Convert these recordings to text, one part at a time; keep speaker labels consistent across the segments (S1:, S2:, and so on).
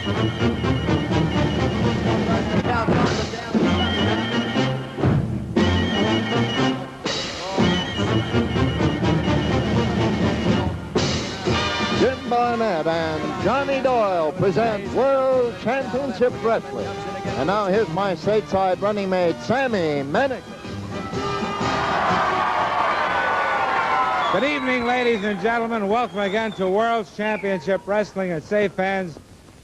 S1: Jim Barnett and Johnny Doyle present World Championship Wrestling. And now here's my stateside running mate, Sammy Manick.
S2: Good evening, ladies and gentlemen. Welcome again to World Championship Wrestling. And say, fans,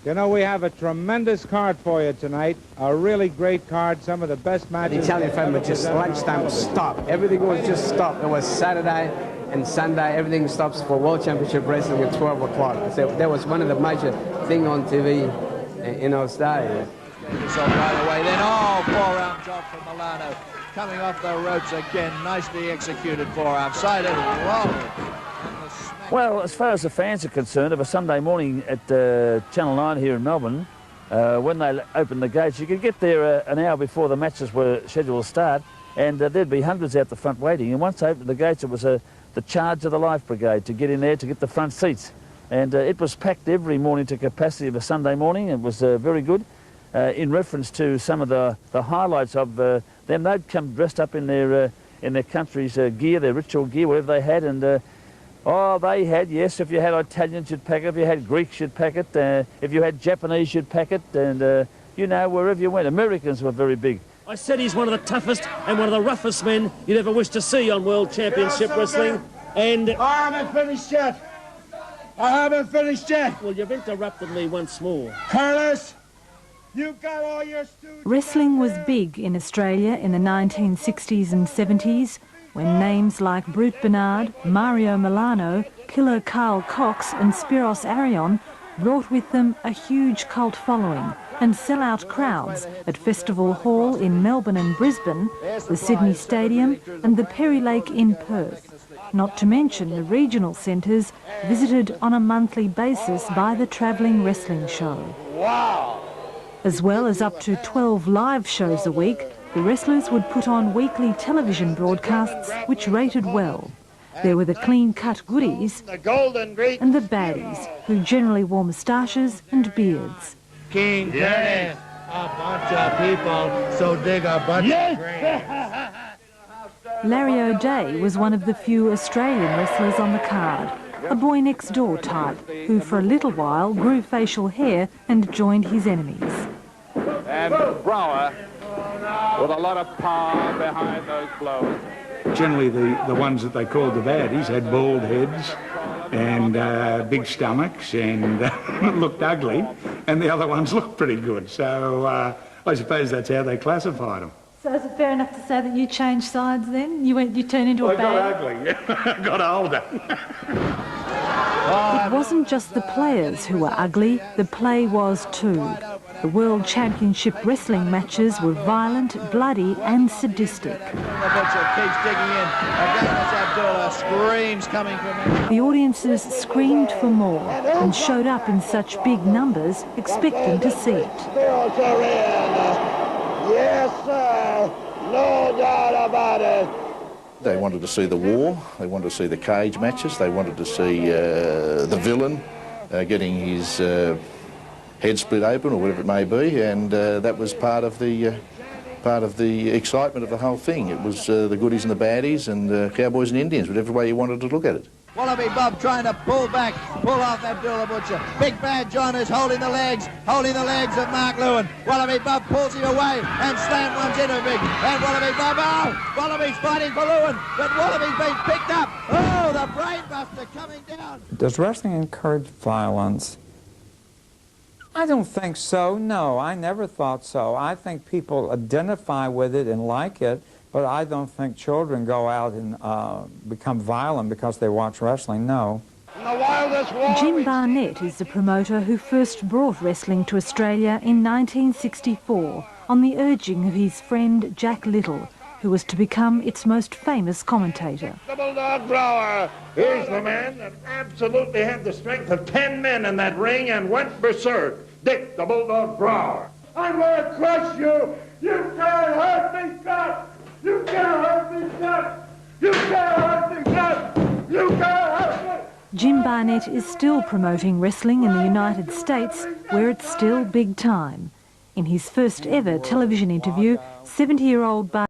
S2: you know, we have a tremendous card for you tonight. A really great card. Some of the best matches.
S3: The Italian fan would just lunchtime stop. Everything was just stopped. It was Saturday and Sunday. Everything stops for World Championship Wrestling at 12 o'clock. So that was one of the major things on TV in Australia.
S4: Right away then. Oh, forearm job from Milano. Coming off the ropes again. Nicely executed forearm. Sided. Whoa.
S5: Well, as far as the fans are concerned, of a Sunday morning at Channel 9 here in Melbourne, when they opened the gates, you could get there an hour before the matches were scheduled to start, and there'd be hundreds out the front waiting. And once they opened the gates, it was the charge of the Life Brigade to get in there to get the front seats. And it was packed every morning to capacity of a Sunday morning. It was very good. In reference to some of the highlights of them, they'd come dressed up in their country's gear, their ritual gear, whatever they had, and oh, they had, yes, if you had Italians, you'd pack it. If you had Greeks, you'd pack it. If you had Japanese, you'd pack it. And, you know, wherever you went, Americans were very big.
S6: I said he's one of the toughest and one of the roughest men you'd ever wish to see on World Championship Wrestling. And
S2: I haven't finished yet. I haven't finished yet.
S6: Well, you've interrupted me once more.
S2: Carlos, you got all your students.
S7: Wrestling was big in Australia in the 1960s and 70s, when names like Brute Bernard, Mario Milano, Killer Carl Cox and Spiros Arion brought with them a huge cult following and sell-out crowds at Festival Hall in Melbourne and Brisbane, the Sydney Stadium and the Perry Lake in Perth, not to mention the regional centres visited on a monthly basis by the travelling wrestling show.
S1: Wow!
S7: As well as up to 12 live shows a week, the wrestlers would put on weekly television broadcasts which rated well. There were the clean-cut goodies and the baddies, who generally wore moustaches and beards.
S1: King Dennis, a bunch of people, so dig a bunch of graves.
S7: Larry O'Day was one of the few Australian wrestlers on the card, a boy-next-door type, who for a little while grew facial hair and joined his enemies.
S8: And Brower, with a lot of power behind those blows.
S9: Generally, the ones that they called the baddies had bald heads and big stomachs and looked ugly, and the other ones looked pretty good. So I suppose that's how they classified them.
S7: So is it fair enough to say that you changed sides then? You turned into a bad?
S9: I got ugly, got older.
S7: It wasn't just the players who were ugly, the play was too. The World Championship Wrestling matches were violent, bloody and sadistic.
S4: The butcher keeps digging in. Again, it's Abdullah. Screams coming from him.
S7: The audiences screamed for more and showed up in such big numbers, expecting to see it.
S1: Yes, sir. No doubt about it.
S10: They wanted to see the war, they wanted to see the cage matches, they wanted to see the villain getting his head split open or whatever it may be, and that was part of the excitement of the whole thing. It was the goodies and the baddies and the cowboys and Indians, whatever way you wanted to look at it.
S4: Wallaby Bob trying to pull off Abdullah Butcher. Big Bad John is holding the legs of Mark Lewin. Wallaby Bob pulls him away and slam runs into Big. And Wallaby Bob, oh! Wallaby's fighting for Lewin, but Wallaby's being picked up. Oh, the brainbuster coming down.
S11: Does wrestling encourage violence? I don't think so, no. I never thought so. I think people identify with it and like it, but I don't think children go out and become violent because they watch wrestling, no.
S7: Jim Barnett is the promoter who first brought wrestling to Australia in 1964 on the urging of his friend Jack Little, who was to become its most famous commentator.
S1: The Bulldog Brower. Here's the man that absolutely had the strength of 10 men in that ring and went berserk. Dick the Bulldog Brower. I'm going to crush you. You can't hurt me, God. You can't hurt me, God. You can't hurt me, God. You can't hurt me.
S7: Jim Barnett is still promoting wrestling in the United States, where it's still big time. In his first ever television interview, 70-year-old Barnett